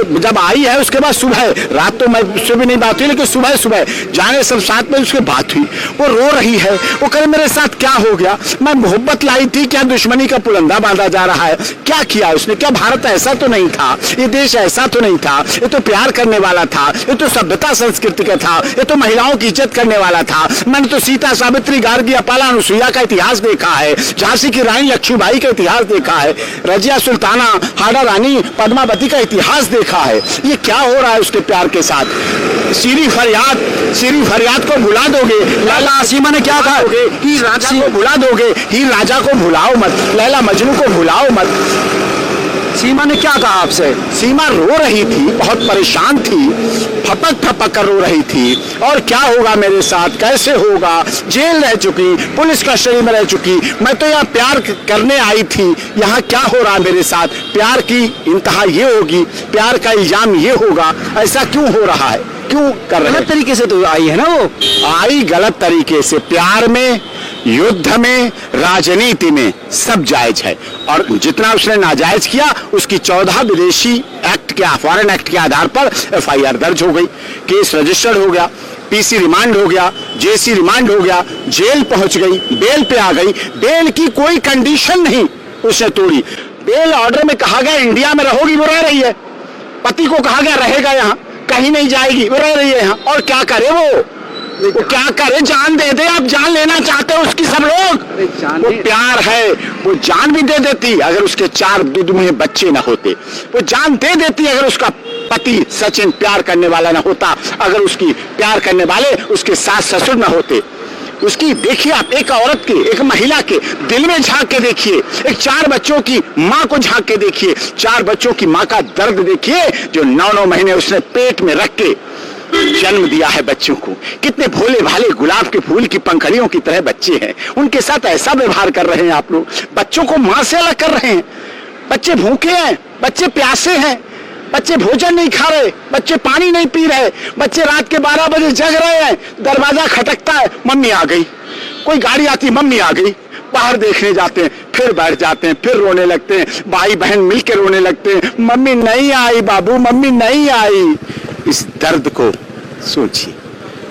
में जब आई है उसके बाद सुबह, रात तो मैं उससे भी नहीं बात हुई, लेकिन सुबह जाने सब साथ में उसके बात हुई। वो रो रही है, वो कहे मेरे साथ क्या हो गया, मैं मोहब्बत लाई थी, क्या दुश्मनी का पुलंदा बांधा जा रहा है, क्या किया उसने, क्या भारत ऐसा तो नहीं था, ये देश ऐसा तो नहीं था, ये तो प्यार करने वाला था, ये तो सभ्यता संस्कृति का था, ये तो महिलाओं की इज्जत करने वाला था। मैंने तो सीता, सावित्री, गार्गी, अपाला, अनुसुईया का इतिहास देखा है, झांसी की रानी लक्ष्मीबाई का इतिहास देखा है, रजिया सुल्ताना, हाड़ा रानी पद्मावती का इतिहास देखा है। ये क्या हो रहा है उसके प्यार के साथ? सीरी फरियाद को भुला दोगे, लैला सीमा ने क्या कहा, हीर राजा को भुला दोगे, हीर राजा को भुलाओ मत, लैला मजनू को भुलाओ मत। सीमा ने क्या कहा आपसे? सीमा रो रही थी, बहुत परेशान थी, फपक कर रो रही थी। और क्या होगा मेरे साथ, कैसे होगा, जेल रह चुकी, पुलिस कस्टडी में रह चुकी, मैं तो यहाँ प्यार करने आई थी, यहाँ क्या हो रहा मेरे साथ, प्यार की इंतहा ये होगी, प्यार का इल्जाम ये होगा, ऐसा क्यों हो रहा है, क्यों कर रहे हैं? गलत तरीके से तो आई है ना, वो आई गलत तरीके से। प्यार में, युद्ध में, राजनीति में सब जायज है, और जितना उसने नाजायज किया उसकी 14 विदेशी एक्ट के, फॉरेन एक्ट के आधार पर FIR दर्ज हो गई, केस रजिस्टर्ड हो गया, PC रिमांड हो गया, JC रिमांड हो गया, जेल पहुंच गई, बेल पे आ गई। बेल की कोई कंडीशन नहीं उसने तोड़ी। बेल ऑर्डर में कहा गया इंडिया में रहोगी, वो रह रही है। पति को कहा गया रहेगा यहाँ, कहीं नहीं जाएगी, वो रह रही है यहाँ। और क्या करे वो क्या करे, जान दे दे, आप जान लेना चाहते हो उसकी सब लोग, वो प्यार है, वो जान भी दे देती अगर उसके 4 दुधमुहे बच्चे ना होते, वो जान दे देती अगर उसका पति सचिन प्यार करने वाला ना होता, अगर उसकी प्यार करने वाले उसके सास ससुर ना होते। उसकी देखिए आप, एक औरत के, एक महिला के दिल में झांक के देखिए, एक 4 बच्चों की माँ को झांक के देखिए, 4 बच्चों की माँ का दर्द देखिए, जो 9-9 महीने उसने पेट में रख के जन्म दिया है बच्चों को। कितने भोले भाले गुलाब के फूल की पंखड़ियों की तरह बच्चे हैं, उनके साथ ऐसा व्यवहार कर रहे हैं आप लोग, बच्चों को मां से अलग कर रहे हैं। बच्चे भूखे हैं, बच्चे प्यासे हैं, बच्चे भोजन नहीं खा रहे, बच्चे पानी नहीं पी रहे, बच्चे रात के 12 बजे जग रहे हैं, दरवाजा खटकता है, मम्मी आ गई, कोई गाड़ी आती, मम्मी आ गई, बाहर देखने जाते हैं, फिर बैठ जाते हैं, फिर रोने लगते हैं, भाई बहन मिलकर रोने लगते हैं, मम्मी नहीं आई बाबू, मम्मी नहीं आई। इस दर्द को सोचिए,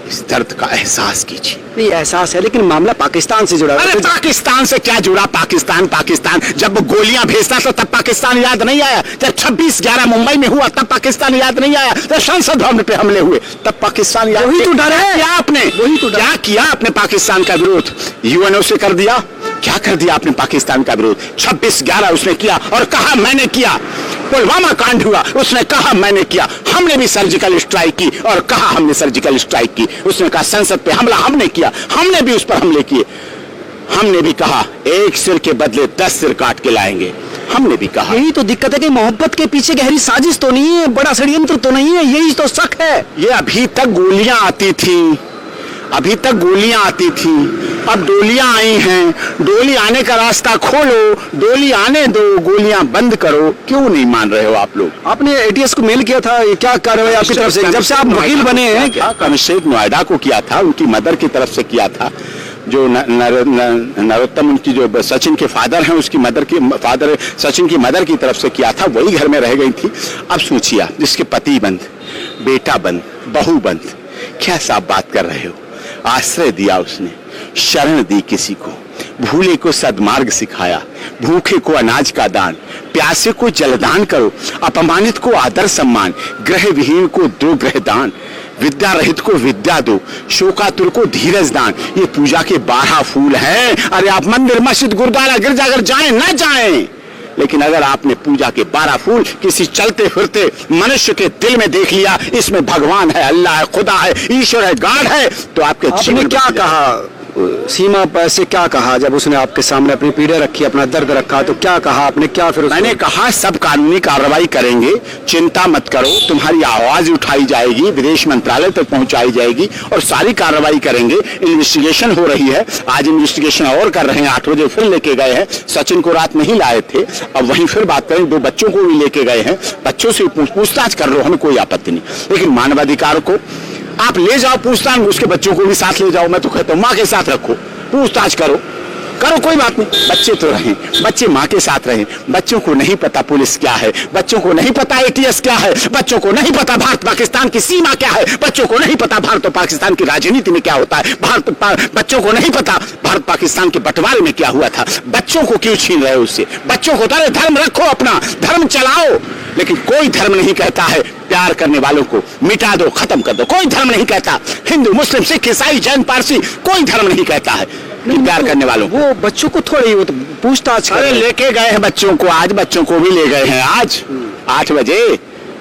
इस दर्द का एहसास कीजिए। नहीं एहसास है, लेकिन मामला पाकिस्तान से जुड़ा है। अरे पाकिस्तान से क्या जुड़ा, पाकिस्तान जब गोलियां भेजता था तब पाकिस्तान याद नहीं आया, जब 26/11 मुंबई में हुआ तब पाकिस्तान याद नहीं आया, जब संसद भवन पे हमले हुए तब पाकिस्तान याद। वही तो डर है, क्या आपने, वही तो क्या किया आपने पाकिस्तान का विरोध, UNO से कर दिया, क्या कर दिया आपने पाकिस्तान का विरोध? 26/11 उसने किया और कहा मैंने किया। पुलवामा कांड हुआ, उसने कहा मैंने किया। हमने भी सर्जिकल स्ट्राइक की और कहा हमने सर्जिकल स्ट्राइक की। उसने कहा संसद पे हमला हमने किया, हमने भी उस पर हमले किए। हमने भी कहा 1 सिर के बदले 10 सिर काट के लाएंगे, हमने भी कहा। यही तो दिक्कत है कि मोहब्बत के पीछे गहरी साजिश तो नहीं है, बड़ा षड्यंत्र तो नहीं है, यही तो शक है। ये अभी तक गोलियां आती थी, अभी तक गोलियां आती थी, अब डोलियां आई हैं, डोली आने का रास्ता खोलो, डोली आने दो, गोलियां बंद करो। क्यों नहीं मान रहे हो आप लोग? आपने ATS को मेल किया था, ये क्या कार्रवाई आपकी तरफ से, जब से आप वकील बने हैं? कमिश्नरेट नोएडा को किया था, उनकी मदर की तरफ से किया था, जो नरोत्तम उनकी जो सचिन के फादर हैं, उसकी मदर की फादर सचिन की मदर की तरफ से किया था, वही घर में रह गई थी। अब सोचिए, जिसके पति बंद, बेटा बंद, बहू बंद, क्या साफ बात कर रहे हो? आश्रय दिया उसने, शरण दी किसी को, भूले को सद्मार्ग सिखाया, भूखे को अनाज का दान, प्यासे को जलदान करो, अपमानित को आदर सम्मान, ग्रह विहीन को दो ग्रह दान, विद्या रहित को विद्या दो, शोकातुर को धीरज दान। ये पूजा के 12 फूल हैं। अरे आप मंदिर, मस्जिद, गुरुद्वारा, गिरजाघर जाएं ना जाएं, लेकिन अगर आपने पूजा के 12 फूल किसी चलते फिरते मनुष्य के दिल में देख लिया, इसमें भगवान है, अल्लाह है, खुदा है, ईश्वर है, गॉड है, तो आपके जीवन में क्या कहा सीमा पर से, क्या कहा जब उसने आपके सामने अपनी पीड़ा रखी, अपना दर्द रखा, तो क्या कहा आपने? क्या फिर मैंने कहा सब कानूनी कार्रवाई करेंगे, चिंता मत करो, तुम्हारी आवाज उठाई जाएगी, विदेश मंत्रालय तक पहुंचाई जाएगी और सारी कार्रवाई करेंगे। इन्वेस्टिगेशन हो रही है, आज इन्वेस्टिगेशन और कर रहे हैं, 8 बजे फिर लेके गए हैं। सचिन को रात नहीं लाए थे, अब वहीं फिर बात करें, 2 बच्चों को भी लेके गए हैं, बच्चों से पूछताछ कर लो, हमें कोई आपत्ति नहीं, लेकिन मानवाधिकार को आप ले जाओ पूछताछ, उसके बच्चों को भी साथ ले जाओ। मैं तो कहता हूँ माँ के साथ रखो, पूछताछ करो, करो, कोई बात नहीं, बच्चे तो रहें, बच्चे माँ के साथ रहें। बच्चों को नहीं पता पुलिस क्या है, बच्चों को नहीं पता ATS क्या है, बच्चों को नहीं पता भारत पाकिस्तान की सीमा क्या है, बच्चों को नहीं पता भारत और पाकिस्तान की राजनीति में क्या होता है, बच्चों को नहीं पता भारत पाकिस्तान के बंटवारे में क्या हुआ था। बच्चों को क्यों छीन रहे हो उससे? बच्चों को अरे धर्म रखो, अपना धर्म चलाओ, लेकिन कोई धर्म नहीं कहता है प्यार करने वालों को मिटा दो, खत्म कर दो। कोई धर्म नहीं कहता, हिंदू मुस्लिम सिख ईसाई जैन पारसी कोई धर्म नहीं कहता है कि प्यार करने वालों को। वो बच्चों को थोड़ी वो तो पूछताछ अरे लेके गए हैं बच्चों को, आज बच्चों को भी ले गए हैं, आज 8 बजे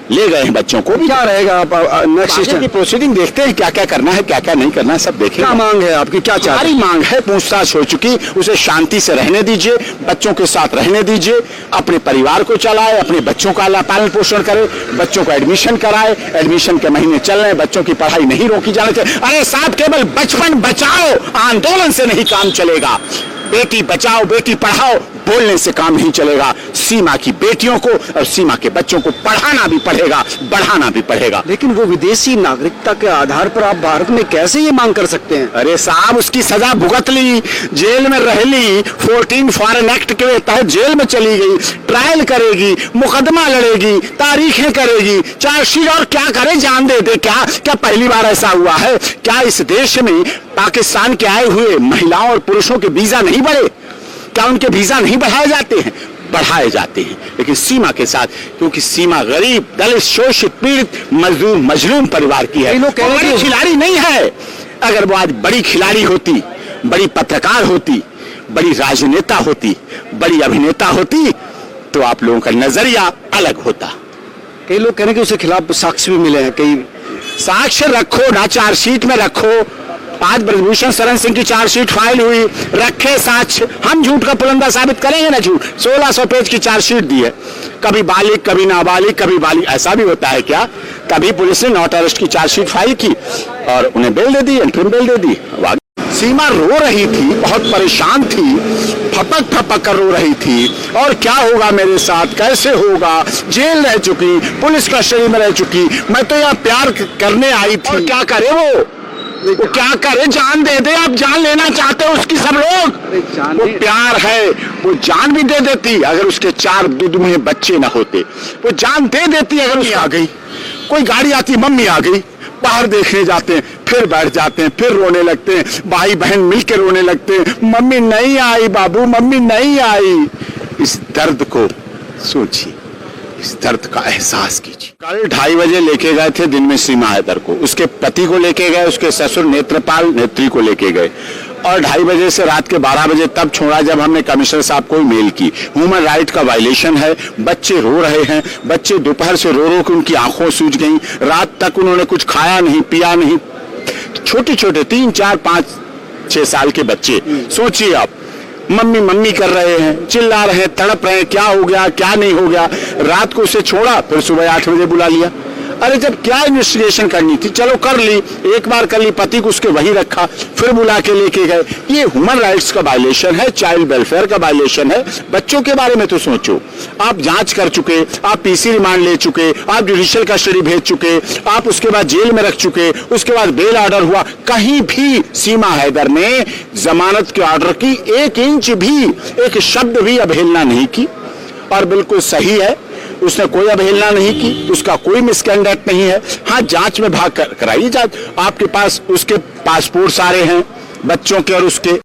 ले गए हैं बच्चों को भी। क्या रहेगा आप नेक्स्ट की प्रोसीडिंग देखते हैं, क्या क्या करना है क्या क्या नहीं करना है, सब देखें। क्या मांग है आपकी, क्या चाहते हमारी मांग है, पूछताछ हो चुकी, उसे शांति से रहने दीजिए, बच्चों के साथ रहने दीजिए, अपने परिवार को चलाए, अपने बच्चों का पालन पोषण करे, बच्चों को एडमिशन कराए, एडमिशन के महीने चल रहे हैं, बच्चों की पढ़ाई नहीं रोकी जानी चाहिए। अरे साहब, केवल बचपन बचाओ आंदोलन से नहीं काम चलेगा, बेटी बचाओ बेटी पढ़ाओ बोलने से काम नहीं चलेगा। सीमा की बेटियों को और सीमा के बच्चों को पढ़ाना भी पड़ेगा, बढ़ाना भी पड़ेगा। लेकिन वो विदेशी नागरिकता के आधार पर आप भारत में कैसे ये मांग कर सकते हैं? अरे साहब, उसकी सजा भुगत ली, जेल में रह ली, 14 फॉरेन एक्ट के तहत जेल में चली गई, ट्रायल करेगी, मुकदमा लड़ेगी, तारीखें करेगी, चार्जशीट, और क्या करे, जान दे दे। क्या पहली बार ऐसा हुआ है? क्या इस देश में पाकिस्तान के आए हुए महिलाओं और पुरुषों के वीजा नहीं बढ़े? क्या उनके वीजा नहीं बढ़ाए जाते हैं? बढ़ाए जाते हैं, लेकिन सीमा के साथ, क्योंकि सीमा गरीब, दलित, शोषित, पीड़ित, मजदूर, मजलूम परिवार की है, बड़ी खिलाड़ी नहीं है। अगर वो आज बड़ी खिलाड़ी होती, बड़ी पत्रकार होती, बड़ी राजनेता होती, बड़ी अभिनेता होती, तो आप लोगों का नजरिया अलग होता। कई लोग कह रहे हैं कि उसके खिलाफ साक्ष्य भी मिले हैं, कई साक्ष्य रखो ना, चार्जशीट में रखो। आज ब्रजभूषण शरण सिंह की चार्जशीट फाइल हुई, रखे साक्ष्य, हम झूठ का पुलंदा साबित करेंगे ना। झूठ 1600 पेज की चार्जशीट दी है, कभी बालिग कभी नाबालिग कभी बालिग, ऐसा भी होता है क्या? तभी पुलिस ने नॉट अरेस्ट की चार्जशीट फाइल की और उन्हें बेल दे दी, इंटरिम बेल दे दी। सीमा रो रही थी, बहुत परेशान थी, फपक फपक कर रो रही थी, और क्या होगा मेरे साथ, कैसे होगा, जेल रह चुकी, पुलिस कस्टडी में रह चुकी, मैं तो यहाँ प्यार करने आई थी। और क्या करे वो क्या करे, जान दे दे। आप जान लेना चाहते हो उसकी, सब लोग, वो प्यार है, वो जान भी दे देती अगर उसके 4 दुधुए बच्चे ना होते, वो जान दे देती अगर उसकी आ गई। कोई गाड़ी आती, मम्मी आ गई, बाहर देखने जाते हैं, फिर बैठ जाते हैं, फिर रोने लगते हैं, भाई बहन मिलकर रोने लगते हैं, मम्मी नहीं आई बाबू, मम्मी नहीं आई। इस दर्द को सोचिए, इस दर्द का एहसास कीजिए। कल 2:30 बजे लेके गए थे दिन में सीमा हैदर को, उसके पति को लेके गए, उसके ससुर नेत्रपाल नेत्री को लेके गए, और 2:30 बजे से रात के 12 बजे तब छोड़ा जब हमने कमिश्नर साहब को मेल की। ह्यूमन राइट का वायलेशन है, बच्चे रो रहे हैं, बच्चे दोपहर से रो रो के उनकी आंखों सूज गई, रात तक उन्होंने कुछ खाया नहीं पिया नहीं, छोटे छोटे 3, 4, 5, 6 साल के बच्चे। सोचिए आप, मम्मी मम्मी कर रहे हैं, चिल्ला रहे हैं, तड़प रहे हैं, क्या हो गया क्या नहीं हो गया। रात को उसे छोड़ा, फिर सुबह 8 बजे बुला लिया। अरे जब क्या इन्वेस्टिगेशन करनी थी, चलो कर ली, एक बार कर ली, पति को उसके वही रखा, फिर बुला के लेके गए। ये ह्यूमन राइट्स का वायलेशन है, चाइल्ड वेलफेयर का वायलेशन है। बच्चों के बारे में तो सोचो, आप जांच कर चुके, आप पीसी रिमांड ले चुके, आप जुडिशियल कस्टडी भेज चुके, आप उसके बाद जेल में रख चुके, उसके बाद बेल ऑर्डर हुआ, कहीं भी सीमा हैदर ने जमानत के ऑर्डर की 1 इंच भी, एक शब्द भी अवहेलना नहीं की, और बिल्कुल सही है, उसने कोई अवहेलना नहीं की, उसका कोई मिसकंडक्ट नहीं है। हाँ, जांच में भाग कराइए जांच, आपके पास उसके पासपोर्ट सारे हैं बच्चों के और उसके।